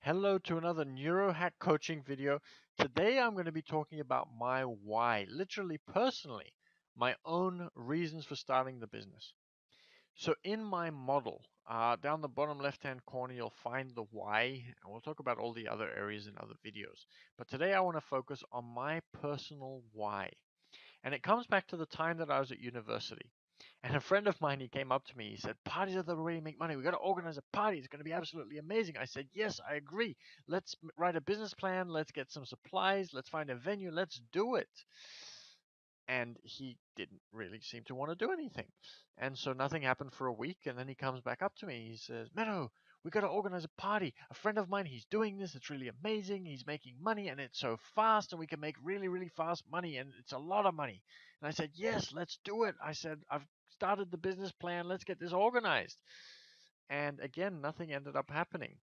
Hello to another Neurohack coaching video. Today I'm going to be talking about my why, literally personally, my own reasons for starting the business. So in my model, down the bottom left-hand corner, you'll find the why, and we'll talk about all the other areas in other videos. But today I want to focus on my personal why. And it comes back to the time that I was at university. And a friend of mine, he came up to me. He said, "Parties are the way to make money. We got to organize a party. It's going to be absolutely amazing." I said, "Yes, I agree. Let's write a business plan. Let's get some supplies. Let's find a venue. Let's do it." And he didn't really seem to want to do anything. And so nothing happened for a week. And then he comes back up to me. He says, "Meadow, we got to organize a party. A friend of mine, he's doing this. It's really amazing. He's making money and it's so fast and we can make really, really fast money and it's a lot of money." And I said, "Yes, let's do it." I said, "I've started the business plan. Let's get this organized." And again, nothing ended up happening.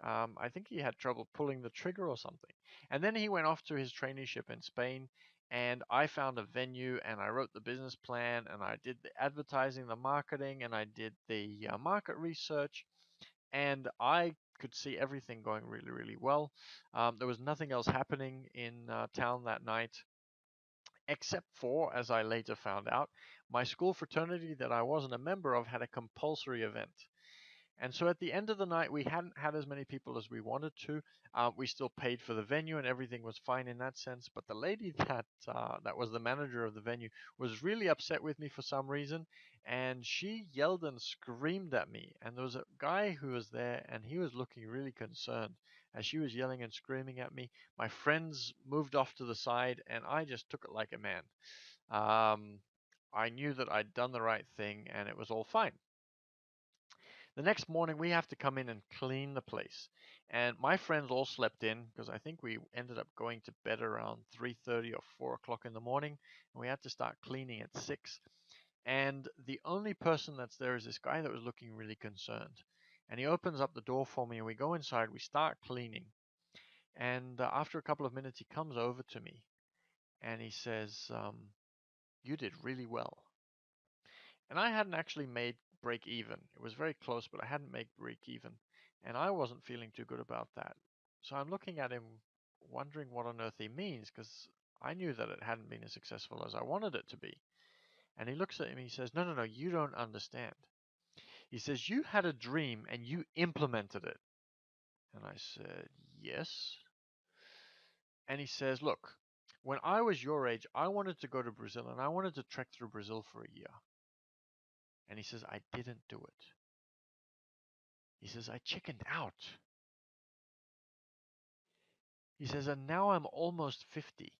I think he had trouble pulling the trigger or something. And then he went off to his traineeship in Spain, and I found a venue and I wrote the business plan and I did the advertising, the marketing, and I did the market research, and I could see everything going really, really well. There was nothing else happening in town that night, except for, as I later found out, my school fraternity that I wasn't a member of had a compulsory event. And so at the end of the night, we hadn't had as many people as we wanted to. We still paid for the venue, and everything was fine in that sense. But the lady that was the manager of the venue was really upset with me for some reason, and she yelled and screamed at me. And there was a guy who was there, and he was looking really concerned as she was yelling and screaming at me. My friends moved off to the side, and I just took it like a man. Um, I knew that I'd done the right thing, and it was all fine. The next morning, we have to come in and clean the place. And my friends all slept in because I think we ended up going to bed around 3:30 or 4 o'clock in the morning. And we had to start cleaning at 6. And the only person that's there is this guy that was looking really concerned. And he opens up the door for me, and we go inside. We start cleaning. And after a couple of minutes, he comes over to me and he says, "You did really well." And I hadn't actually made break even. It was very close, but I hadn't made break even. And I wasn't feeling too good about that. So I'm looking at him, wondering what on earth he means, because I knew that it hadn't been as successful as I wanted it to be. And he looks at me and he says, "No, no, no, you don't understand." He says, "You had a dream and you implemented it." And I said, "Yes." And he says, "Look, when I was your age, I wanted to go to Brazil and I wanted to trek through Brazil for a year." And he says, "I didn't do it." He says, "I chickened out." He says, "And now I'm almost 50.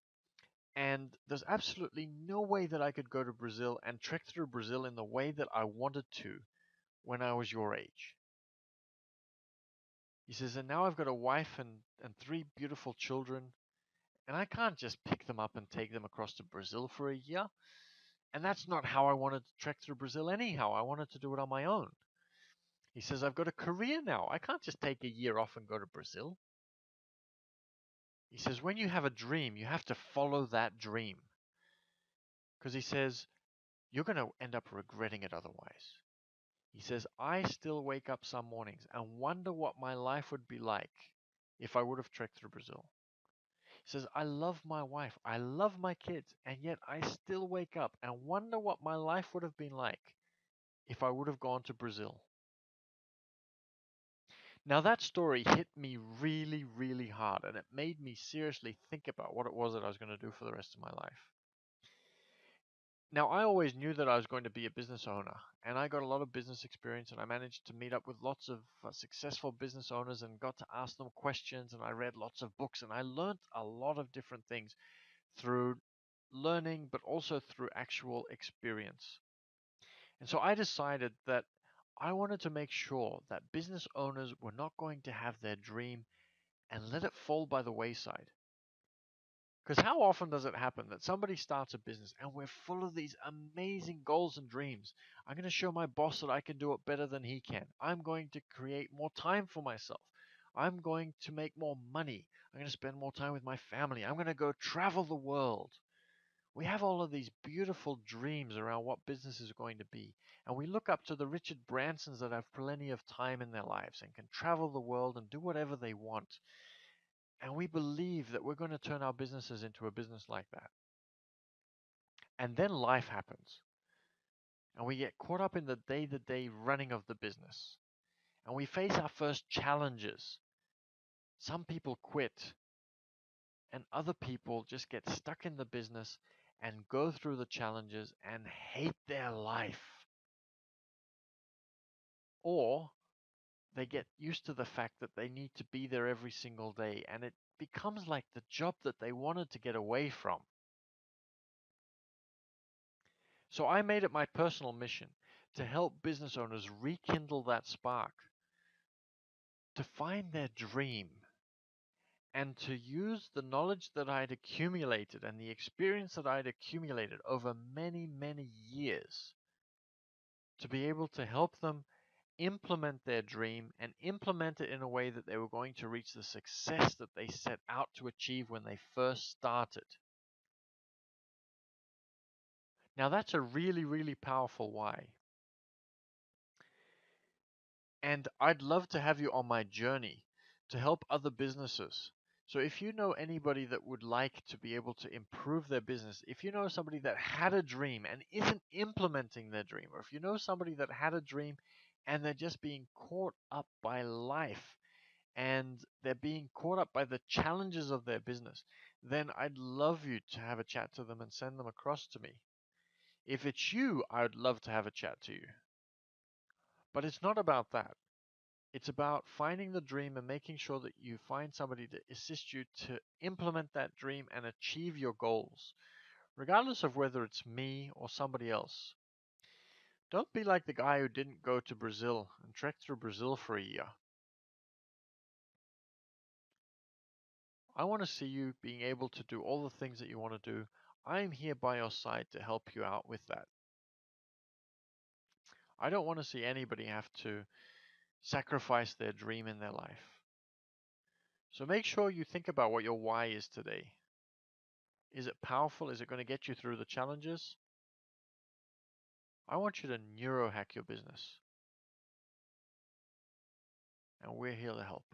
And there's absolutely no way that I could go to Brazil and trek through Brazil in the way that I wanted to when I was your age." He says, "And now I've got a wife and three beautiful children, and I can't just pick them up and take them across to Brazil for a year. And that's not how I wanted to trek through Brazil anyhow. I wanted to do it on my own." He says, "I've got a career now. I can't just take a year off and go to Brazil." He says, "When you have a dream, you have to follow that dream." Because he says, "You're going to end up regretting it otherwise." He says, "I still wake up some mornings and wonder what my life would be like if I would have trekked through Brazil." He says, "I love my wife, I love my kids, and yet I still wake up and wonder what my life would have been like if I would have gone to Brazil." Now, that story hit me really, really hard, and it made me seriously think about what it was that I was going to do for the rest of my life. Now, I always knew that I was going to be a business owner, and I got a lot of business experience, and I managed to meet up with lots of successful business owners and got to ask them questions, and I read lots of books, and I learned a lot of different things through learning, but also through actual experience. And so I decided that I wanted to make sure that business owners were not going to have their dream and let it fall by the wayside. Because how often does it happen that somebody starts a business and we're full of these amazing goals and dreams? I'm going to show my boss that I can do it better than he can. I'm going to create more time for myself. I'm going to make more money. I'm going to spend more time with my family. I'm going to go travel the world. We have all of these beautiful dreams around what business is going to be. And we look up to the Richard Bransons that have plenty of time in their lives and can travel the world and do whatever they want. And we believe that we're going to turn our businesses into a business like that. And then life happens. And we get caught up in the day-to-day running of the business. And we face our first challenges. Some people quit, and other people just get stuck in the business and go through the challenges and hate their life. Or they get used to the fact that they need to be there every single day, and it becomes like the job that they wanted to get away from. So I made it my personal mission to help business owners rekindle that spark, to find their dream, and to use the knowledge that I'd accumulated and the experience that I'd accumulated over many, many years to be able to help them implement their dream and implement it in a way that they were going to reach the success that they set out to achieve when they first started. Now, that's a really, really powerful why. And I'd love to have you on my journey to help other businesses. So if you know anybody that would like to be able to improve their business, if you know somebody that had a dream and isn't implementing their dream, or if you know somebody that had a dream and they're just being caught up by life and they're being caught up by the challenges of their business, then I'd love you to have a chat to them and send them across to me. If it's you, I would love to have a chat to you. But it's not about that. It's about finding the dream and making sure that you find somebody to assist you to implement that dream and achieve your goals, regardless of whether it's me or somebody else. Don't be like the guy who didn't go to Brazil and trek through Brazil for a year. I want to see you being able to do all the things that you want to do. I'm here by your side to help you out with that. I don't want to see anybody have to sacrifice their dream in their life. So make sure you think about what your why is today. Is it powerful? Is it going to get you through the challenges? I want you to neurohack your business, and we're here to help.